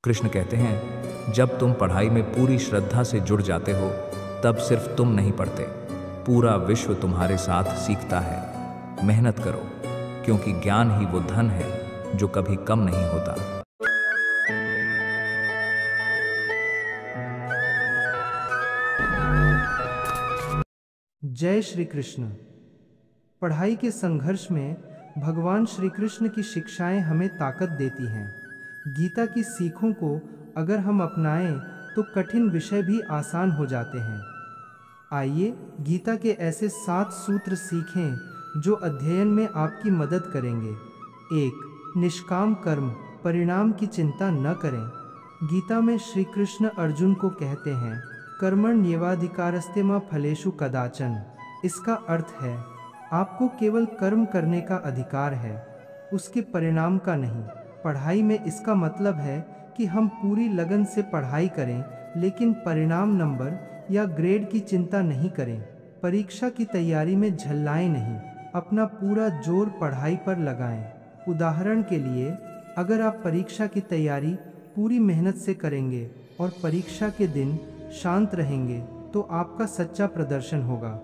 कृष्ण कहते हैं, जब तुम पढ़ाई में पूरी श्रद्धा से जुड़ जाते हो, तब सिर्फ तुम नहीं पढ़ते, पूरा विश्व तुम्हारे साथ सीखता है। मेहनत करो, क्योंकि ज्ञान ही वो धन है जो कभी कम नहीं होता। जय श्री कृष्ण। पढ़ाई के संघर्ष में भगवान श्री कृष्ण की शिक्षाएं हमें ताकत देती हैं। गीता की सीखों को अगर हम अपनाएं तो कठिन विषय भी आसान हो जाते हैं। आइए गीता के ऐसे 7 सूत्र सीखें जो अध्ययन में आपकी मदद करेंगे। 1. निष्काम कर्म, परिणाम की चिंता न करें। गीता में श्री कृष्ण अर्जुन को कहते हैं, कर्मण्येवाधिकारस्ते मा फलेषु कदाचन। इसका अर्थ है, आपको केवल कर्म करने का अधिकार है, उसके परिणाम का नहीं। पढ़ाई में इसका मतलब है कि हम पूरी लगन से पढ़ाई करें, लेकिन परिणाम नंबर या ग्रेड की चिंता नहीं करें। परीक्षा की तैयारी में झल्लाएं नहीं, अपना पूरा जोर पढ़ाई पर लगाएं। उदाहरण के लिए, अगर आप परीक्षा की तैयारी पूरी मेहनत से करेंगे और परीक्षा के दिन शांत रहेंगे, तो आपका सच्चा प्रदर्शन होगा।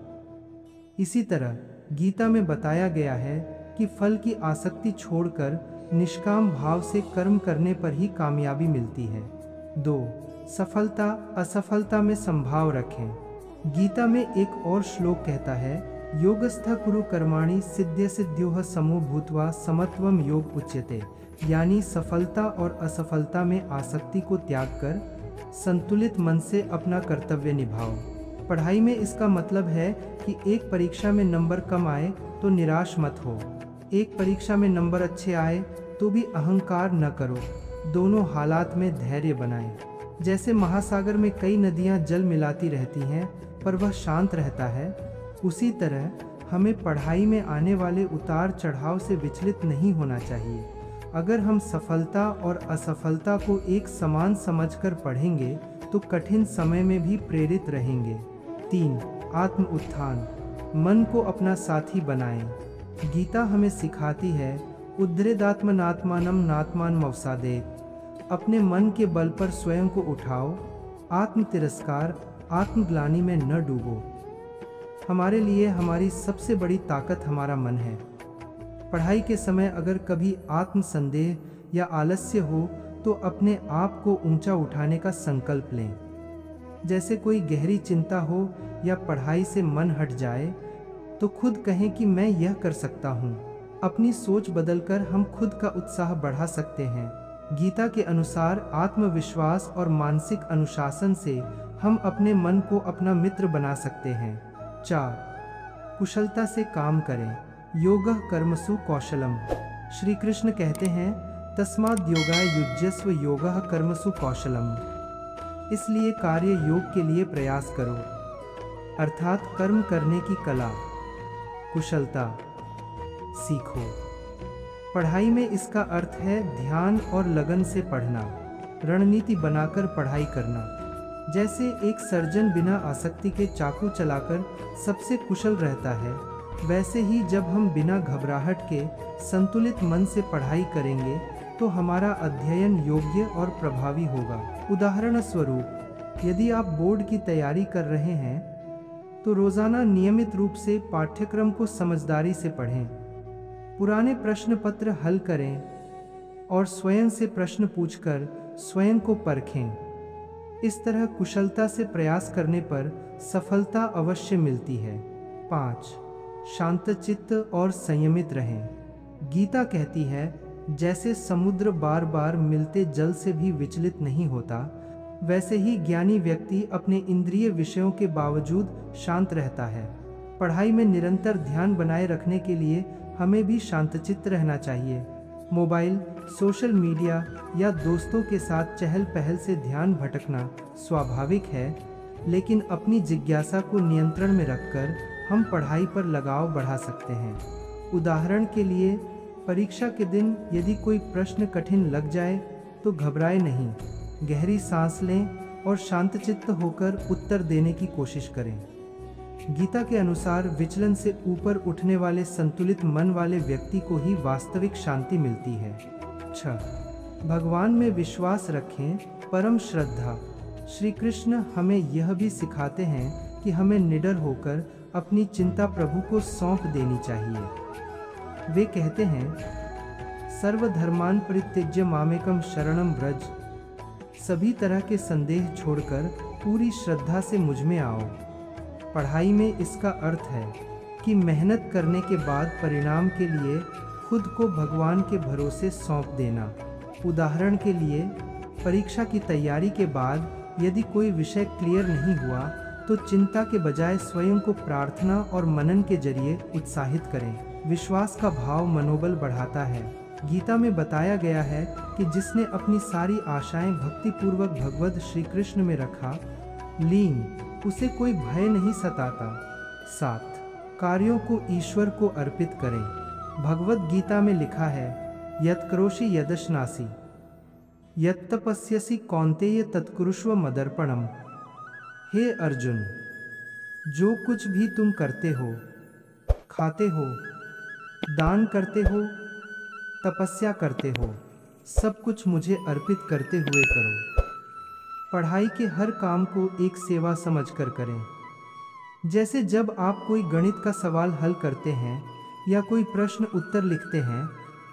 इसी तरह गीता में बताया गया है कि फल की आसक्ति छोड़कर निष्काम भाव से कर्म करने पर ही कामयाबी मिलती है। 2. सफलता असफलता में संभाव रखें। गीता में एक और श्लोक कहता है, योगस्थ कुरु कर्माणि सिद्ध्य सिद्ध्योः समो भूत्वा समत्वम योग उच्यते। यानी सफलता और असफलता में आसक्ति को त्याग कर संतुलित मन से अपना कर्तव्य निभाओ। पढ़ाई में इसका मतलब है कि एक परीक्षा में नंबर कम आए तो निराश मत हो, एक परीक्षा में नंबर अच्छे आए तो भी अहंकार न करो। दोनों हालात में धैर्य बनाएं। जैसे महासागर में कई नदियां जल मिलाती रहती हैं पर वह शांत रहता है, उसी तरह हमें पढ़ाई में आने वाले उतार चढ़ाव से विचलित नहीं होना चाहिए। अगर हम सफलता और असफलता को एक समान समझकर पढ़ेंगे तो कठिन समय में भी प्रेरित रहेंगे। 3. आत्म उत्थान, मन को अपना साथी बनाएं। गीता हमें सिखाती है, उद्धरेदात्मनात्मानं नात्मानमवसादेत्। अपने मन के बल पर स्वयं को उठाओ, आत्म तिरस्कार, आत्मग्लानि में न डूबो। हमारे लिए हमारी सबसे बड़ी ताकत हमारा मन है। पढ़ाई के समय अगर कभी आत्म संदेह या आलस्य हो तो अपने आप को ऊंचा उठाने का संकल्प लें। जैसे कोई गहरी चिंता हो या पढ़ाई से मन हट जाए तो खुद कहें कि मैं यह कर सकता हूँ। अपनी सोच बदलकर हम खुद का उत्साह बढ़ा सकते हैं। गीता के अनुसार आत्मविश्वास और मानसिक अनुशासन से हम अपने मन को अपना मित्र बना सकते हैं। 4. कुशलता से काम करें। योगः कर्मसु कौशलम। श्री कृष्ण कहते हैं, तस्माद् योगाय युज्यस्व योगः कर्मसु कौशलम। इसलिए कार्य योग के लिए प्रयास करो, अर्थात कर्म करने की कला, कुशलता सीखो। पढ़ाई में इसका अर्थ है ध्यान और लगन से पढ़ना, रणनीति बनाकर पढ़ाई करना। जैसे एक सर्जन बिना आसक्ति के चाकू चलाकर सबसे कुशल रहता है, वैसे ही जब हम बिना घबराहट के संतुलित मन से पढ़ाई करेंगे तो हमारा अध्ययन योग्य और प्रभावी होगा। उदाहरण स्वरूप, यदि आप बोर्ड की तैयारी कर रहे हैं तो रोजाना नियमित रूप से पाठ्यक्रम को समझदारी से पढ़ें, पुराने प्रश्न पत्र हल करें और स्वयं से प्रश्न पूछकर स्वयं को परखें। इस तरह कुशलता से प्रयास करने पर सफलता अवश्य मिलती है। 5. शांतचित्त और संयमित रहें। गीता कहती है, जैसे समुद्र बार बार मिलते जल से भी विचलित नहीं होता, वैसे ही ज्ञानी व्यक्ति अपने इंद्रिय विषयों के बावजूद शांत रहता है। पढ़ाई में निरंतर ध्यान बनाए रखने के लिए हमें भी शांतचित्त रहना चाहिए। मोबाइल, सोशल मीडिया या दोस्तों के साथ चहल पहल से ध्यान भटकना स्वाभाविक है, लेकिन अपनी जिज्ञासा को नियंत्रण में रखकर हम पढ़ाई पर लगाव बढ़ा सकते हैं। उदाहरण के लिए, परीक्षा के दिन यदि कोई प्रश्न कठिन लग जाए तो घबराए नहीं, गहरी सांस लें और शांतचित्त होकर उत्तर देने की कोशिश करें। गीता के अनुसार विचलन से ऊपर उठने वाले संतुलित मन वाले व्यक्ति को ही वास्तविक शांति मिलती है। 6. भगवान में विश्वास रखें, परम श्रद्धा। श्री कृष्ण हमें यह भी सिखाते हैं कि हमें निडर होकर अपनी चिंता प्रभु को सौंप देनी चाहिए। वे कहते हैं, सर्वधर्मान परित्यज्य मामेकम शरणम व्रज। सभी तरह के संदेह छोड़कर पूरी श्रद्धा से मुझ में आओ। पढ़ाई में इसका अर्थ है कि मेहनत करने के बाद परिणाम के लिए खुद को भगवान के भरोसे सौंप देना। उदाहरण के लिए, परीक्षा की तैयारी के बाद यदि कोई विषय क्लियर नहीं हुआ तो चिंता के बजाय स्वयं को प्रार्थना और मनन के जरिए उत्साहित करें। विश्वास का भाव मनोबल बढ़ाता है। गीता में बताया गया है कि जिसने अपनी सारी आशाएं भक्तिपूर्वक भगवद श्री कृष्ण में रखा लीन, उसे कोई भय नहीं सताता। 7. कार्यों को ईश्वर को अर्पित करें। भगवद गीता में लिखा है, यत्करोषि यदश्नासि यत्तपस्यसि कौन्तेय तत्कुरुष्व मदर्पणम। हे अर्जुन, जो कुछ भी तुम करते हो, खाते हो, दान करते हो, तपस्या करते हो, सब कुछ मुझे अर्पित करते हुए करो। पढ़ाई के हर काम को एक सेवा समझकर करें। जैसे जब आप कोई गणित का सवाल हल करते हैं या कोई प्रश्न उत्तर लिखते हैं,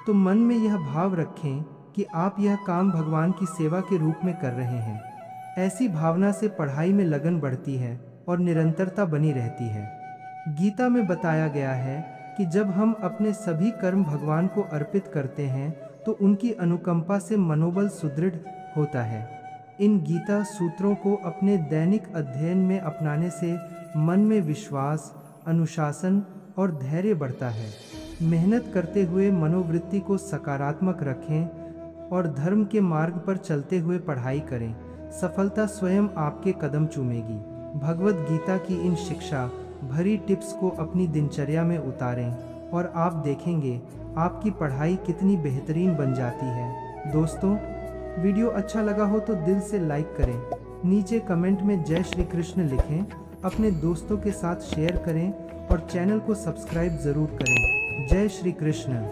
तो मन में यह भाव रखें कि आप यह काम भगवान की सेवा के रूप में कर रहे हैं। ऐसी भावना से पढ़ाई में लगन बढ़ती है और निरंतरता बनी रहती है। गीता में बताया गया है कि जब हम अपने सभी कर्म भगवान को अर्पित करते हैं तो उनकी अनुकंपा से मनोबल सुदृढ़ होता है। इन गीता सूत्रों को अपने दैनिक अध्ययन में अपनाने से मन में विश्वास, अनुशासन और धैर्य बढ़ता है। मेहनत करते हुए मनोवृत्ति को सकारात्मक रखें और धर्म के मार्ग पर चलते हुए पढ़ाई करें। सफलता स्वयं आपके कदम चूमेगी। भगवद गीता की इन शिक्षा भरी टिप्स को अपनी दिनचर्या में उतारें और आप देखेंगे आपकी पढ़ाई कितनी बेहतरीन बन जाती है। दोस्तों, वीडियो अच्छा लगा हो तो दिल से लाइक करें। नीचे कमेंट में जय श्री कृष्ण लिखें, अपने दोस्तों के साथ शेयर करें और चैनल को सब्सक्राइब ज़रूर करें। जय श्री कृष्ण।